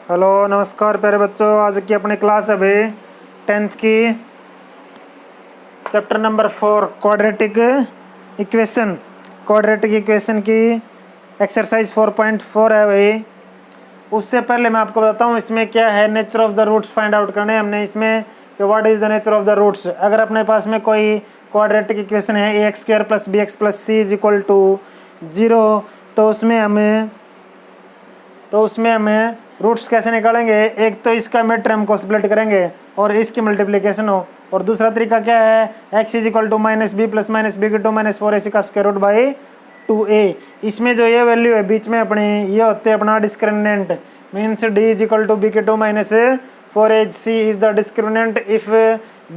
Hello नमस्कार प्यारे बच्चों, आज की अपनी क्लास है भाई 10th की चैप्टर नंबर 4 क्वाड्रेटिक इक्वेशन की एक्सरसाइज 4.4 है भाई। उससे पहले मैं आपको बताता हूँ इसमें क्या है, nature of the roots find out करने हमने इसमें कि what is the nature of the roots. अगर अपने पास में कोई क्वाड्रेटिक इक्वेशन है ax² + bx + c = 0 तो उसमें हमें रूट्स कैसे निकालेंगे। एक तो इसका मिड टर्म को स्प्लिट करेंगे और इसकी मल्टीप्लिकेशन हो, और दूसरा तरीका क्या है, x = -b + -b² - 4ac का स्क्वायर रूट बाई 2a। इसमें जो ये वैल्यू है बीच में अपने ये होते हैं अपना discriminant, means d = bq2 - 4ac is the discriminant. If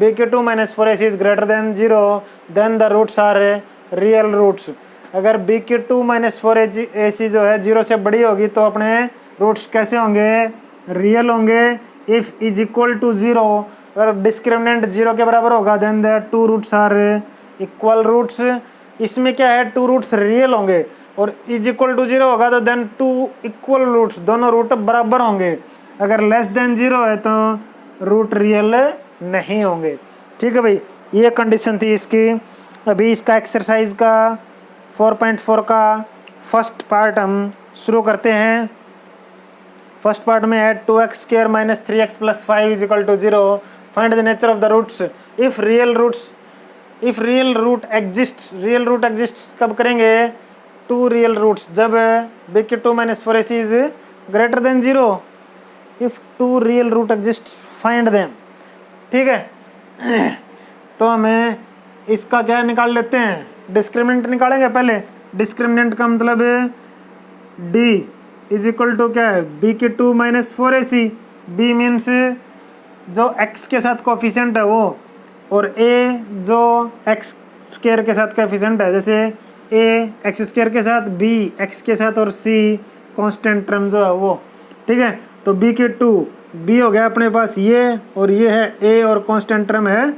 bq2 - 4ac is greater than 0 then the roots are real roots. अगर bq2 - 4ac जो है 0 से बड़ी होगी तो अपने रूट्स कैसे होंगे, रियल होंगे। इफ इज इक्वल टू 0, अगर डिस्क्रिमिनेंट 0 के बराबर होगा then the two roots are equal roots. इसमें क्या है, टू रूट्स रियल होंगे, और इज इक्वल टू 0 होगा तो देन टू इक्वल रूट्स, दोनों रूट बराबर होंगे। अगर लेस देन 0 है तो रूट रियल नहीं होंगे। ठीक है भाई, ये कंडीशन थी इसकी। अभी इसका एक्सरसाइज का 4.4 का फर्स्ट पार्ट हम शुरू करते हैं। फर्स्ट पार्ट में है 2x² - 3x + 5 = 0, find the nature of the roots if real root exist. कब करेंगे, टू रियल रूट्स, जब bq2 - 4ac is greater than 0। If two real root exist find them. ठीक है, तो हमें इसका क्या निकाल लेते हैं, डिस्क्रिमिनेंट निकालेंगे पहले। डिस्क्रिमिनेंट का मतलब d इज इक्वल टू क्या है, bq2 - 4ac। b मीन्स जो x के साथ कोफिशिएंट है वो, और a जो x² के साथ कोफिशिएंट है, जैसे a x² के साथ, b x के साथ, और c कांस्टेंट टर्म जो है वो। ठीक है, तो bq2 b हो गया अपने पास ये, और ये है a और कांस्टेंट टर्म है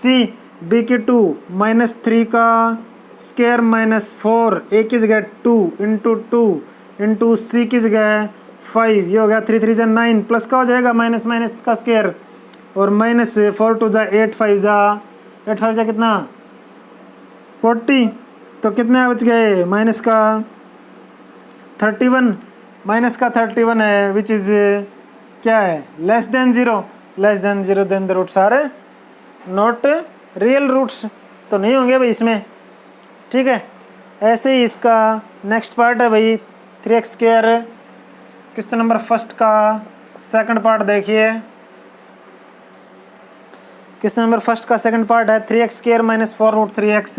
c। bq2 -3 का स्क्वायर -4, a की जगह 2 × 2 × c की जगह 5, ये हो गया 3 3 = 9, प्लस का हो जाएगा माइनस माइनस का स्क्वायर, और -4 2 = 8 5 = कितना 40, तो कितने बच गए, माइनस का 31 है, विच इज क्या है, less than 0 then the roots are not real roots, तो नहीं होंगे भाई इसमें। ठीक है, ऐसे ही इसका नेक्स्ट पार्ट है भाई 3x²। क्वेश्चन नंबर फर्स्ट का सेकंड पार्ट देखिए। क्वेश्चन नंबर फर्स्ट का सेकंड पार्ट है 3x² - 4√3x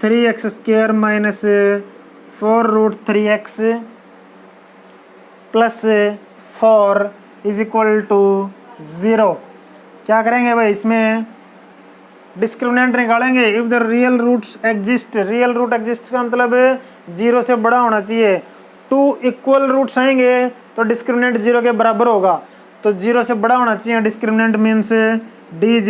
3x² - 4√3x + 4 = 0। क्या करेंगे भाई, इसमें डिस्क्रिमिनेंट निकालेंगे। If the real roots exist, real root exist का मतलब 0 से बड़ा होना चाहिए। टू इक्वल रूट्स आएंगे तो डिस्क्रिमिनेंट 0 के बराबर होगा, तो 0 से बड़ा होना चाहिए discriminant. Means d =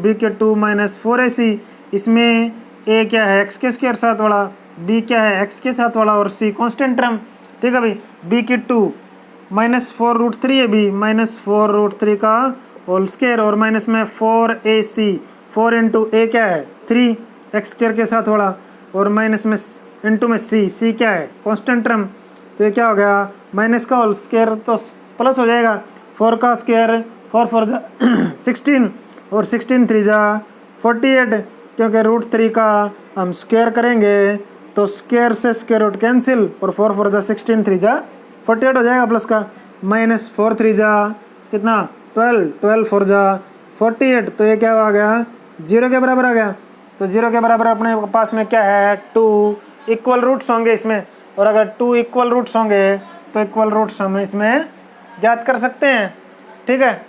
bq2 - 4ac। इसमें a क्या है, x के स्क्वायर साथ वाला, b क्या है, x के साथ वाला, और c कांस्टेंट टर्म। ठीक है भाई, bq2 -4√3 है, b -4√3 का होल स्क्वायर, और माइनस में 4ac, 4 × a क्या है 3, x² के साथ वाला, और माइनस में इंटू में c क्या है कांस्टेंट टर्म। तो ये क्या हो गया, माइनस का होल स्क्वायर तो प्लस हो जाएगा, 4 का स्क्वायर 4 4 = 16, और 16 3 = 48, क्योंकि √3 का हम स्क्वायर करेंगे तो स्क्वायर से स्क्वायर रूट कैंसिल, और 4 4 = 16 3 = 48 हो जाएगा, प्लस का -4 3 = कितना 12 12 4 = 48। तो ये क्या आ गया, 0 के बराबर आ गया। तो 0 के बराबर अपने पास में क्या है, 2 इक्वल रूट्स होंगे इसमें, और अगर 2 इक्वल रूट्स होंगे तो इक्वल रूट्स हम इसमें ज्ञात कर सकते हैं। ठीक है,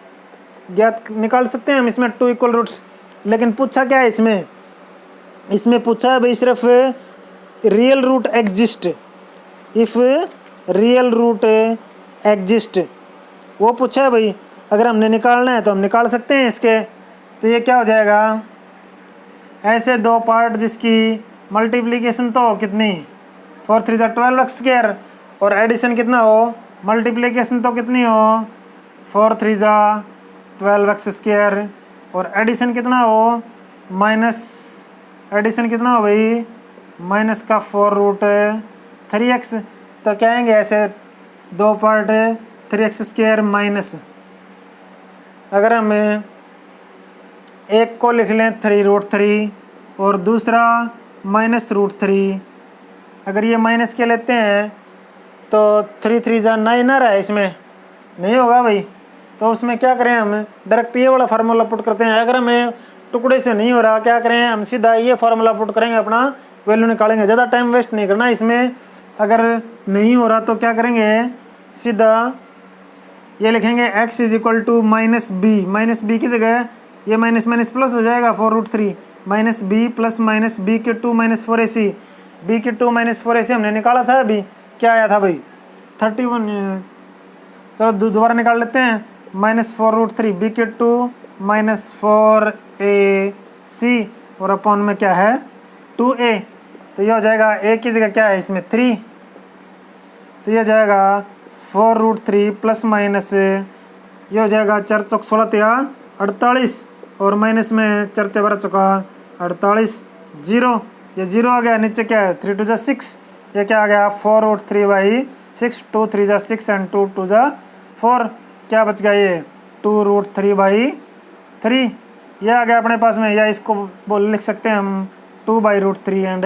ज्ञात निकाल सकते हैं हम इसमें 2 इक्वल रूट्स। लेकिन पूछा क्या है इसमें पूछा है भाई सिर्फ real root exist, if real root exist, वो पूछा है भाई। अगर हमने निकालना है तो हम निकाल सकते हैं इसके। तो ये क्या हो जाएगा, ऐसे दो पार्ट जिसकी मल्टीप्लिकेशन तो हो कितनी 4 3 = 12x², और एडिशन कितना हो मल्टीप्लिकेशन तो कितनी हो 4 3 जा 12x², और एडिशन कितना हो एडिशन कितना हो भाई माइनस का 4√3x। तो क्या आएंगे ऐसे दो पार्ट 3x² माइनस, अगर हम एक को लिख लें 3√3 और दूसरा -√3, अगर ये माइनस के लेते हैं तो 3 3 जा 9 आ रहा है, इसमें नहीं होगा भाई। तो उसमें क्या करें हम डायरेक्ट ये वाला फार्मूला पुट करते हैं। अगर हमें टुकड़े से नहीं हो रहा क्या करें हम सीधा ये फार्मूला पुट करेंगे, अपना वैल्यू निकालेंगे, ज़्यादा टाइम वेस्ट नहीं करना इसमें। अगर नहीं हो रहा तो क्या करेंगे सीधा ये लिखेंगे x = -b की जगह ये माइनस माइनस प्लस हो जाएगा 4√3 -b plus -b² - 4ac। b² - 4ac हमने निकाला था, अभी क्या आया था भाई 31। चलो दोबारा निकाल लेते हैं, -4√3 b² - 4ac और अपॉन में क्या है 2a। तो ये हो जाएगा a की जगह क्या है इसमें 3, तो ये हो जाएगा 4√3 प्लस माइनस ये हो जाएगा 4 चौक 16 48 और माइनस में 4 12 चौका 48 0, ये 0 आ गया। नीचे क्या है 3 2 जा 6, ये क्या आ गया 4√3/6, 2 3 जा 6 एंड 2 2 जा 4, क्या बच गया ये 2√3/3, ये आ गया अपने पास में। या इसको लिख सकते हैं हम 2/√3 एंड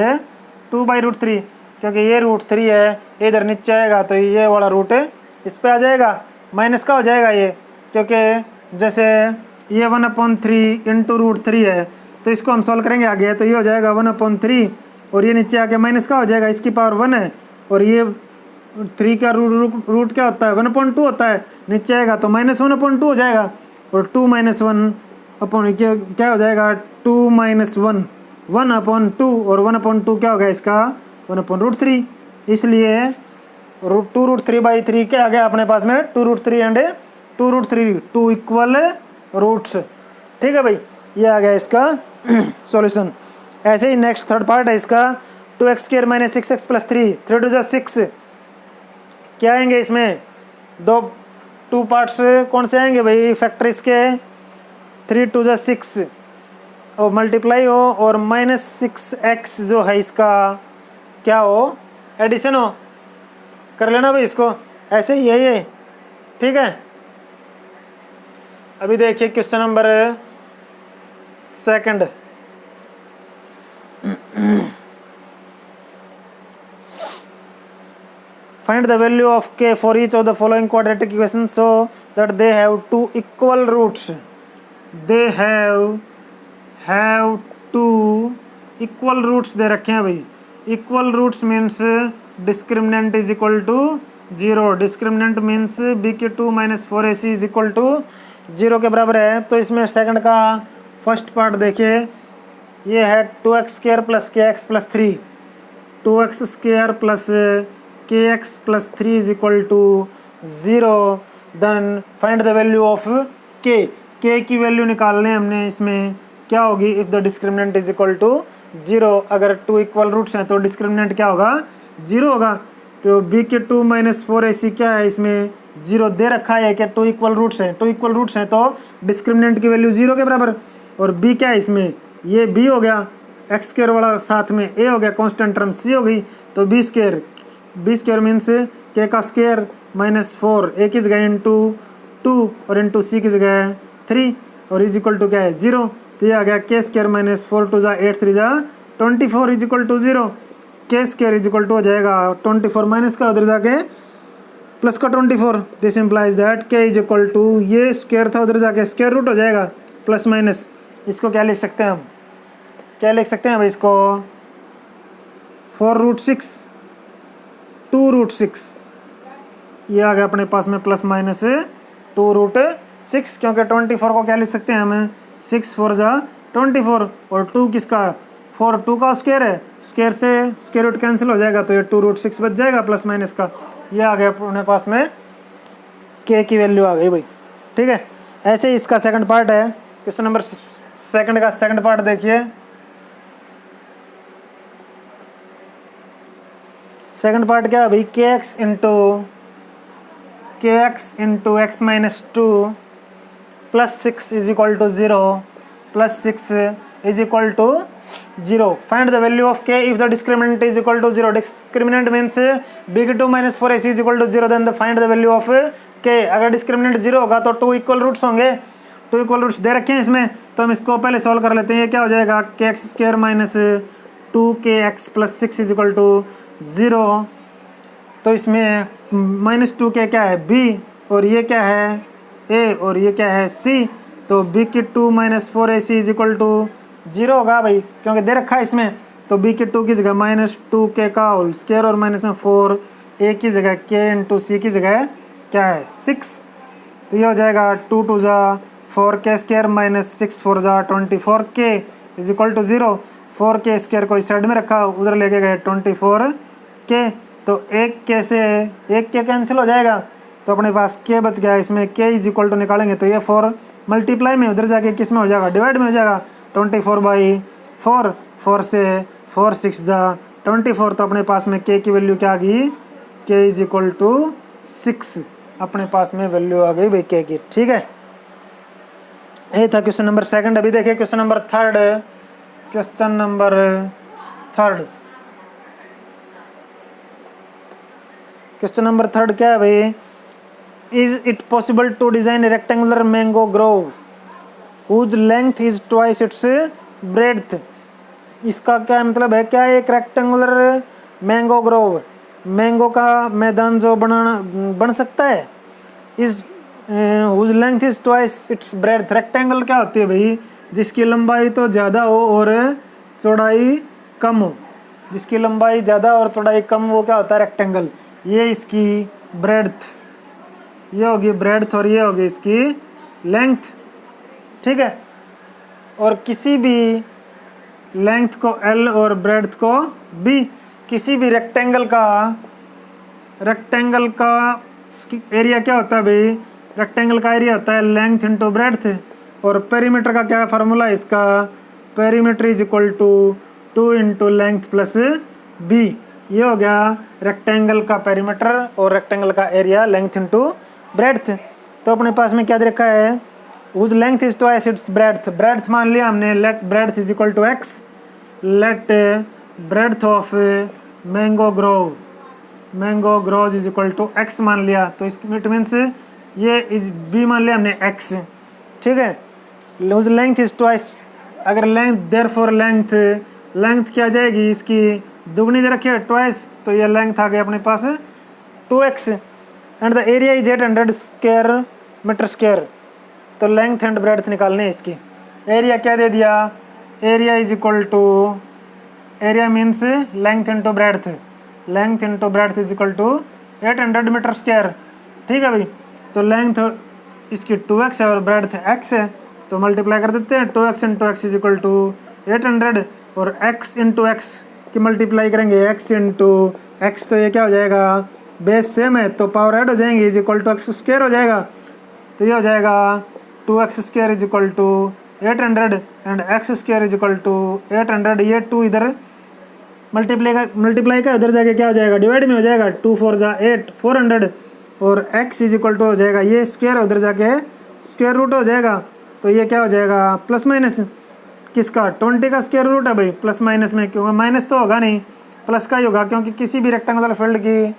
2/√3, क्योंकि ये √3 है, इधर नीचे आएगा तो ये वाला रूट इस पे आ जाएगा, माइनस का हो जाएगा ये, क्योंकि जैसे ये 1/3 इंटू √3 है तो इसको हम सॉल्व करेंगे आगे, तो ये हो जाएगा 1/3 और ये नीचे आके माइनस का हो जाएगा, इसकी पावर 1 है और ये 3 का रूट क्या होता है 1/2 होता है, नीचे आएगा तो -1/2 हो जाएगा और 2 - 1 अपॉन क्या हो जाएगा 2 - 1 1/2 और 1/2 क्या हो गया इसका 1/√3, इसलिए 2√3/3 क्या आ गया अपने पास में 2√3 एंड 2√3 2 इक्वल रूट्स। ठीक है भाई, ये आ गया इसका सॉल्यूशन। ऐसे ही नेक्स्ट थर्ड पार्ट है इसका 2x² - 6x + 3 3 2 जा 6, क्या आएंगे इसमें टू पार्ट्स कौन से आएंगे भाई फैक्टर इसके 3 2 जा 6 और मल्टीप्लाई हो और -6x जो है इसका क्या हो एडिशन हो, कर लेना भाई इसको, ऐसे ही है ये। ठीक है, अभी देखिए question number 2। Find the value of k for each of the following quadratic equations so that they have two equal roots. They have two equal roots दे रखे हैं भाई। Equal roots means discriminant is equal to 0. Discriminant means b² - 4ac is equal to 0 के बराबर है। तो इसमें second का first part देखिए, ये है 2x² + kx + 3, 2x² + kx + 3 is equal to 0। Then find the value of k की वैल्यू निकालने हमने, इसमें क्या होगी if the discriminant is equal to 0। अगर 2 इक्वल रूट्स हैं तो डिस्क्रिमिनेंट क्या होगा 0 होगा। तो b² - 4ac क्या है इसमें 0 दे रखा है कि 2 इक्वल रूट्स हैं, 2 इक्वल रूट्स हैं तो डिस्क्रिमिनेंट की वैल्यू 0 के बराबर। और b क्या है इसमें ये b हो गया, x² वाला साथ में a हो गया, कांस्टेंट टर्म c हो गई, तो b² मीन्स k का स्क्वायर -4 a की जगह इंटू 2 और इंटू c की जगह 3 और इज इक्वल टू क्या है 0। तो ये आ गया k² - 4 2 जा 8 3 जा 24 is equal to 0। k² is equal to हो जाएगा 24 माइनस का उधर जाके प्लस का 24। This implies that k is equal to ये स्क्वायर था उधर जाके स्क्वायर रूट हो जाएगा प्लस माइनस। इसको क्या लिख सकते हैं हम, क्या लिख सकते हैं भाई इसको 4√6 2√6, ये आ गया अपने पास में प्लस माइनस 2√6, क्योंकि 24 को क्या लिख सकते हैं हमें 6 4 जा 24 और 2 किसका 4 2 का स्क्वायर है, स्क्वायर से स्क्वायर रूट कैंसिल हो जाएगा तो ये 2√6 बच जाएगा प्लस माइनस का। ये आ गया अपने पास में k की वैल्यू आ गई भाई। ठीक है, ऐसे ही इसका सेकंड पार्ट है, क्वेश्चन नंबर 2 का सेकंड पार्ट देखिए। सेकंड पार्ट क्या है भाई kx into k x into x minus two plus 6 is equal to 0 plus 6 is equal to 0. Find the value of k if the discriminant is equal to 0. Discriminant means big 2 minus 4ac is equal to 0. Then find the value of k. अगर discriminant 0 होगा तो 2 equal roots होंगे. 2 equal roots दे रखे हैं इसमें, तो हम इसको पहले सॉल्व कर लेते हैं. ये क्या हो जाएगा, k x square minus 2kx plus 6 is equal to 0. तो इसमें माइनस 2k क्या है b, और ये क्या है a, और ये क्या है c. तो b की 2 minus 4ac is equal to 0 होगा भाई, क्योंकि दे रखा है इसमें. तो b की 2 की जगह माइनस 2k का होल स्क्वायर और माइनस में 4, a की जगह k इंटू सी की जगह क्या है 6. तो ये हो जाएगा 2 2 जा 4k स्क्वायर माइनस 6 4 जा 24k is equal to 0. 4k square को इस साइड में रखा, उधर लेके गए 24k. तो एक k से एक k कैंसिल हो जाएगा, तो अपने पास k बच गया. इसमें k इज इक्वल टू निकालेंगे तो ये 4 मल्टीप्लाई में उधर जाके किस में हो जाएगा, डिवाइड में हो जाएगा. 24/4, 4 से 4 6 जा 24. तो अपने पास में k की वैल्यू क्या आ गई, k इज इक्वल टू 6. अपने पास में वैल्यू आ गई भाई k की. ठीक है, ये था क्वेश्चन नंबर सेकंड. अभी देखिए question number third. Question number third, question number third क्या है भाई, is it possible to design rectangular mango grove whose length is twice its breadth. इसका क्या मतलब है, क्या एक रेक्टेंगुलर मैंगो ग्रोव, मैंगो का मैदान जो बन सकता है. इस whose length is twice its breadth. Rectangle क्या होती है भाई, जिसकी लंबाई तो ज़्यादा हो और चौड़ाई कम हो. जिसकी लंबाई ज़्यादा और चौड़ाई कम, वो क्या होता है रेक्टेंगल. ये इसकी ब्रेड्थ, ये होगी ब्रेड्थ, और ये होगी इसकी लेंथ. ठीक है, और किसी भी लेंथ को L और ब्रेड्थ को B. किसी भी रेक्टेंगल का एरिया क्या होता है भाई, रेक्टेंगल का एरिया होता है लेंथ इंटू ब्रेड्थ. और पेरीमीटर का क्या फार्मूला है इसका, perimeter is equal to 2 into length plus B. ये हो गया रेक्टेंगल का पेरीमीटर और रेक्टेंगल का एरिया लेंथ इंटू ब्रेड्थ. तो अपने पास में क्या दे रखा है, whose length is twice its breadth. breadth मान लिया हमने, let breadth is equal to x. let breadth of mango grows is equal to x मान लिया. तो इसमें इट मीन्स ये इज b मान लिया हमने x. ठीक है, whose length is twice. अगर लेंथ therefore लेंथ क्या जाएगी, इसकी दुगनी दे रखी है twice, तो ये लेंथ आ गई अपने पास 2x. And the area is 800 square metre square. तो लेंथ एंड ब्रेड्थ निकालने हैं इसकी. एरिया क्या दे दिया, area is equal to, area means length into breadth. Length into breadth is equal to 800 metre square. ठीक है भाई, तो लेंथ इसकी 2x है और ब्रेड्थ x है, तो मल्टीप्लाई कर देते हैं. 2x into x is equal to 800, और x इंटू एक्स की मल्टीप्लाई करेंगे x इंटू एक्स. तो ये क्या हो जाएगा, बेस सेम है तो पावर ऐड हो जाएंगे, is equal to x square हो जाएगा. तो ये हो जाएगा 2x square is equal to 800 and x square is equal to 800. ये 2 इधर मल्टीप्लाई का उधर जाके क्या हो जाएगा, डिवाइड में हो जाएगा. 2 4 जा 8 400, और x इज इक्वल टू हो जाएगा ये स्क्वायर, उधर जाके स्क्वायर रूट हो जाएगा. तो ये क्या हो जाएगा, प्लस माइनस किसका, 20 का स्क्वायर रूट है भाई. प्लस माइनस में क्योंकि माइनस तो होगा नहीं, प्लस का ही होगा, क्योंकि किसी भी रेक्टेंगुलर फील्ड की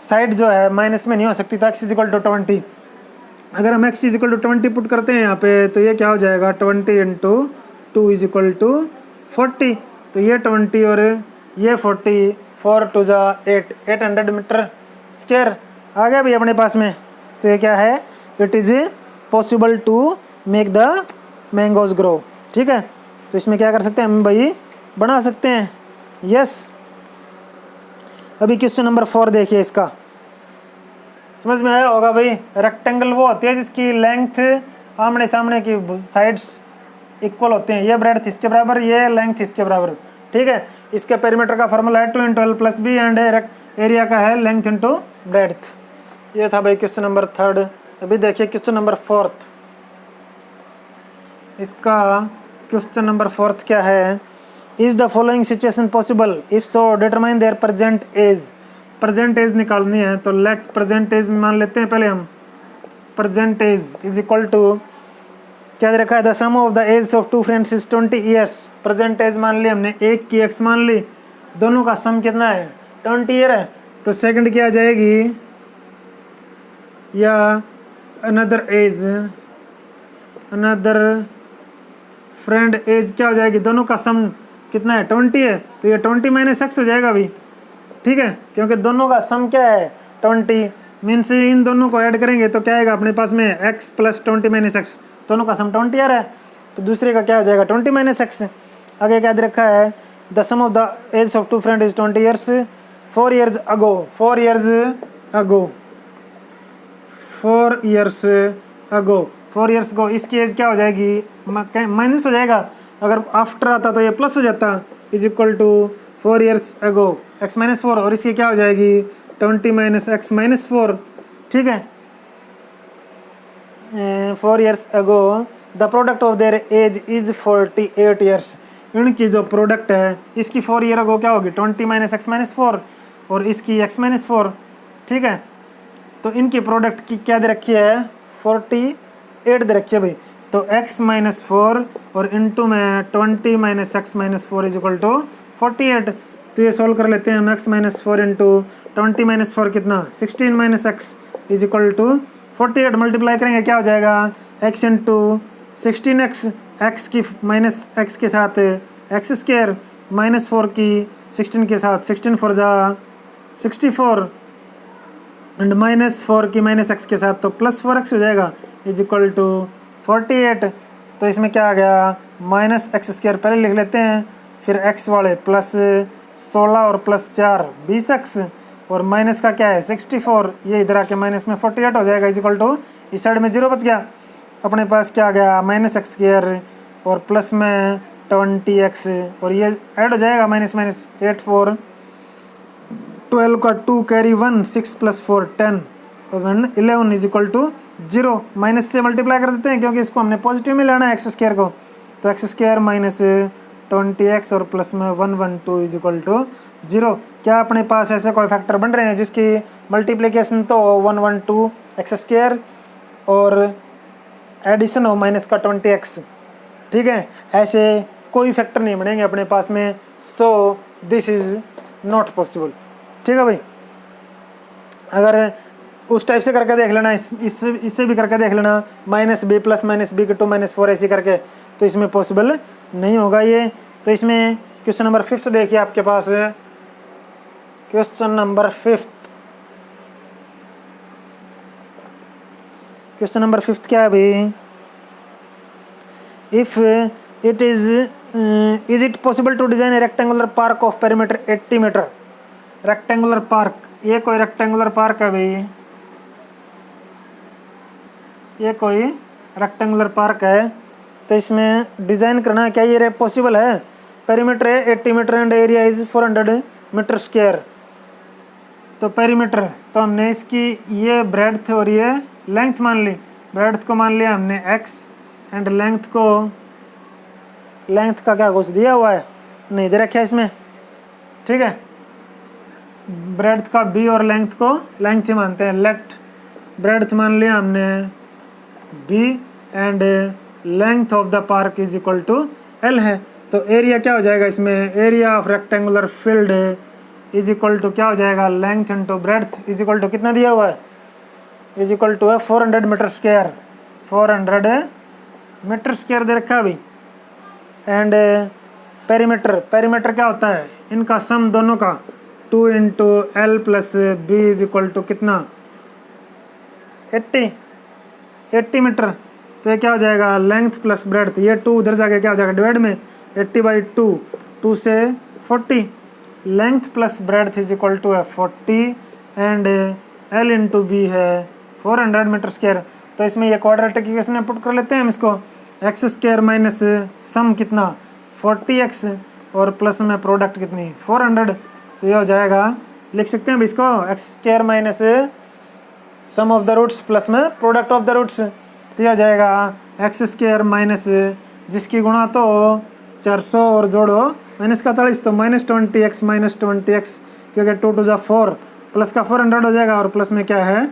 साइड जो है माइनस में नहीं हो सकती. तो x इज इक्वल टू 20. अगर हम x is equal to 20 put करते हैं यहाँ पे, तो ये क्या हो जाएगा, 20 इंटू 2 इज इक्वल टू 40. तो ये 20 और ये 40, 4 2 जा 800 मीटर स्क्वायर आ गया भाई अपने पास में. तो ये क्या है, it is possible to make the mangoes grow. ठीक है, तो इसमें क्या कर सकते हैं हम भाई, बना सकते हैं. यस, अभी क्वेश्चन नंबर 4 देखिए. इसका समझ में आया होगा भाई. रेक्टेंगल वो होती है जिसकी लेंथ आमने सामने की साइड्स इक्वल होते हैं. ये ब्रेड्थ इसके बराबर, ये लेंथ इसके बराबर. ठीक है, इसके पेरीमीटर का फॉर्मूला है 2 into L plus B and area का है लेंथ इंटू ब्रेड्थ. ये था भाई क्वेश्चन नंबर थर्ड. अभी देखिए क्वेश्चन नंबर फोर्थ. इसका क्वेश्चन नंबर फोर्थ क्या है, is the following situation possible, if so determine their present age. Percentage निकालनी है तो लेट परसेंटेज मान लेते हैं पहले हम। परसेंटेज इज इक्वल टू क्या दे रखा है, the sum of the age of two friends is 20 years. Percentage मान ली हमने, एक की एक्स मान ली, दोनों का सम कितना है 20 ईयर है, तो सेकंड क्या आ जाएगी, या another age, another friend age क्या हो जाएगी, दोनों का सम कितना है 20 है, तो ये 20 माइनस एक्स हो जाएगा अभी, ठीक है, क्योंकि दोनों का सम क्या है 20, मीन्स इन दोनों को ऐड करेंगे तो क्या आएगा अपने पास में x प्लस 20 माइनस एक्स, दोनों का सम 20 ईयर है, तो दूसरे का क्या हो जाएगा 20 माइनस एक्स। आगे क्या दे रखा है, the sum of the age of two friend is 20 years 4 years ago, 4 years ago, 4 years ago, 4 years ago, इसकी एज क्या हो जाएगी माइनस हो जाएगा, अगर आफ्टर आता तो ये प्लस हो जाता, is equal to 4 years ago x minus 4, और इसकी क्या हो जाएगी 20 माइनस एक्स माइनस 4, ठीक है। 4 years ago the product of their age is 48 years, इनकी जो प्रोडक्ट है इसकी 4 ईयर अगो क्या होगी 20 माइनस एक्स माइनस 4 और इसकी एक्स माइनस 4, ठीक है। तो इनकी प्रोडक्ट की क्या दे रखी है 48 दे रखी है भाई, तो x माइनस 4 और इंटू में 20 minus x minus 4 is equal to 48, तो ये सोल्व कर लेते हैं हम, x माइनस 4 इंटू 20 माइनस 4 कितना 16 minus x is equal to 48, multiply करेंगे क्या हो जाएगा x इंटू 16x, एक्स की माइनस एक्स के साथ एक्स स्क्वायर माइनस 4 की 16 के साथ 16 4 जा 64 एंड माइनस 4 की माइनस एक्स के साथ तो प्लस 4x हो जाएगा इज इक्वल टू 48। तो इसमें क्या आ गया माइनस एक्स स्क्वायर पहले लिख लेते हैं, फिर x वाले प्लस 16 और प्लस 4 20x और माइनस का क्या है 64, ये इधर आके माइनस में 48 हो जाएगा इज इक्वल टू, इस साइड में 0 बच गया, अपने पास क्या आ गया माइनस एक्स स्क्वायर और प्लस में 20x और ये ऐड हो जाएगा माइनस माइनस 8 4 12 का 2 कैरी 1 6 प्लस 4 10 और 11 इज इक्वल टू 0, माइनस से मल्टीप्लाई कर देते हैं क्योंकि इसको हमने पॉजिटिव में लेना है एक्स स्क्वायर को, तो एक्स स्क्वायर माइनस 20x और प्लस में 112 इज इक्वल टू 0। क्या अपने पास ऐसे कोई फैक्टर बन रहे हैं जिसकी मल्टीप्लिकेशन तो 112 एक्स स्क्वायर और एडिशन हो माइनस का 20x, ठीक है, ऐसे कोई फैक्टर नहीं बनेंगे अपने पास में, so this is not possible, ठीक है भाई। अगर उस टाइप से करके देख लेना, इससे भी करके देख लेना minus B plus minus B के 2 माइनस 4 ऐसे करके, तो इसमें पॉसिबल नहीं होगा ये। तो इसमें क्वेश्चन नंबर 5 देखिए आपके पास, क्वेश्चन नंबर 5, क्वेश्चन नंबर 5 क्या है भाई, if it is it possible to design a rectangular park of perimeter 80 meter. Rectangular park, ये कोई रेक्टेंगुलर पार्क है भाई, ये कोई रेक्टेंगुलर पार्क है, तो इसमें डिज़ाइन करना क्या ये पॉसिबल है, पेरीमीटर है 80 meter and area is 400 meter square, तो पेरीमीटर तो हमने इसकी ये ब्रेड्थ और ये लेंथ मान ली, ब्रेड्थ को मान लिया हमने x एंड लेंथ को, लेंथ का क्या कुछ दिया हुआ है नहीं दे रखा है इसमें, ठीक है, ब्रेड्थ का b और लेंथ को लेंथ ही मानते हैं, लेट ब्रेड्थ मान लिया हमने b and length of the park is equal to l है, तो एरिया क्या हो जाएगा इसमें, area of rectangular field is equal to क्या हो जाएगा length into breadth is equal to कितना दिया हुआ है, इज इक्वल टू है 400 मीटर स्क्वायर, 400 मीटर स्क्वायर दे रखा है अभी, एंड पेरीमीटर, पेरीमीटर क्या होता है इनका सम दोनों का 2 into L plus B is equal to कितना 80 मीटर, तो ये क्या हो जाएगा लेंथ प्लस ब्रेड्थ, ये 2 उधर जाके क्या हो जाएगा डिवाइड में 80/2, 2 से 40, length plus breadth is equal to है 40 एंड एल इंटू बी है 400 मीटर स्क्वायर। तो इसमें ये क्वाड्रेटिक इक्वेशन में पुट कर लेते हैं हम इसको, एक्स स्क्वायर माइनस सम कितना 40x और प्लस में प्रोडक्ट कितनी 400, तो ये हो जाएगा, लिख सकते हैं इसको x square minus sum of the roots plus में प्रोडक्ट ऑफ द रूट्स, तो ये हो जाएगा एक्स स्क्वायर माइनस जिसकी गुणा तो 400 और जोड़ो माइनस का 40, तो -20x क्योंकि 2 2 जा 4, प्लस का 400 हो जाएगा और प्लस में क्या है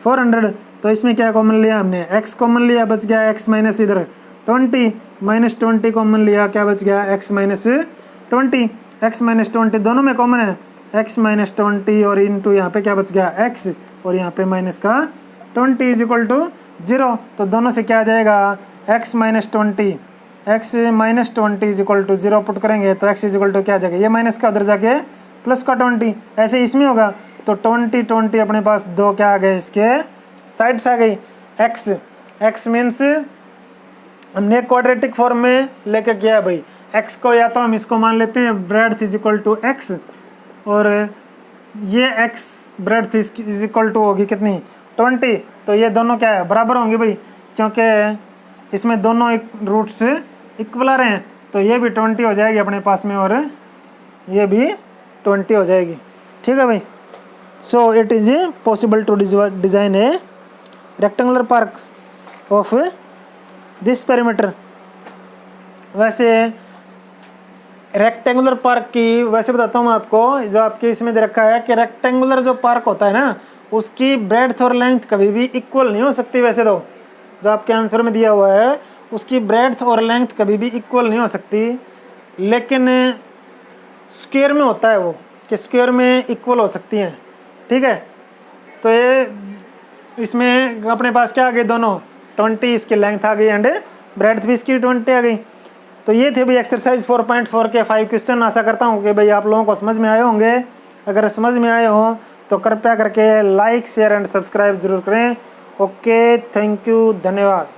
400। तो इसमें क्या कॉमन लिया हमने, x कॉमन लिया, बच गया x माइनस इधर 20 माइनस 20 कॉमन लिया, क्या बच गया x माइनस 20। x माइनस 20 दोनों में कॉमन है, x माइनस 20 और इंटू यहाँ पे क्या बच गया x और यहाँ पे माइनस का 20 इज इक्वल टू 0। तो दोनों से क्या आ जाएगा x minus 20 is equal to 0 put करेंगे तो x इज इक्वल टू क्या आ जाएगा, ये माइनस का उधर जाके प्लस का 20, ऐसे इसमें होगा तो 20 अपने पास दो क्या आ गए इसके साइड्स आ गई। x मीन्स हमने क्वाड्रेटिक फॉर्म में लेके किया भाई, x को या तो हम इसको मान लेते हैं breadth is equal to x और ये x breadth is equal to होगी कितनी 20। तो ये दोनों क्या है बराबर होंगे भाई, क्योंकि इसमें दोनों एक रूट्स इक्वल आ रहे हैं। तो ये भी 20 हो जाएगी अपने पास में और ये भी 20 हो जाएगी। ठीक है भाई। So it is possible to design a rectangular park of this perimeter. वैसे रेक्टेंगुलर पार्क की वैसे बताता हूँ मैं आपको, जो आपके इसमें दे रखा है कि रेक्टेंगुलर जो पार्क होता है ना उसकी ब्रेड्थ और लेंथ कभी भी इक्वल नहीं हो सकती। वैसे तो जो आपके आंसर में दिया हुआ है उसकी ब्रेड्थ और लेंथ कभी भी इक्वल नहीं हो सकती, लेकिन स्क्वायर में होता है वो कि स्क्वायर में इक्वल हो सकती हैं। ठीक है। तो ये इसमें अपने पास क्या आ गई दोनों 20 इसकी लेंथ आ गई एंड ब्रेड्थ भी इसकी 20 आ गई। तो ये थे भाई एक्सरसाइज 4.4 के 5 क्वेश्चन। आशा करता हूँ कि भाई आप लोगों को समझ में आए होंगे। अगर समझ में आए हों तो कृपया करके लाइक शेयर एंड सब्सक्राइब ज़रूर करें। ओके, थैंक यू, धन्यवाद।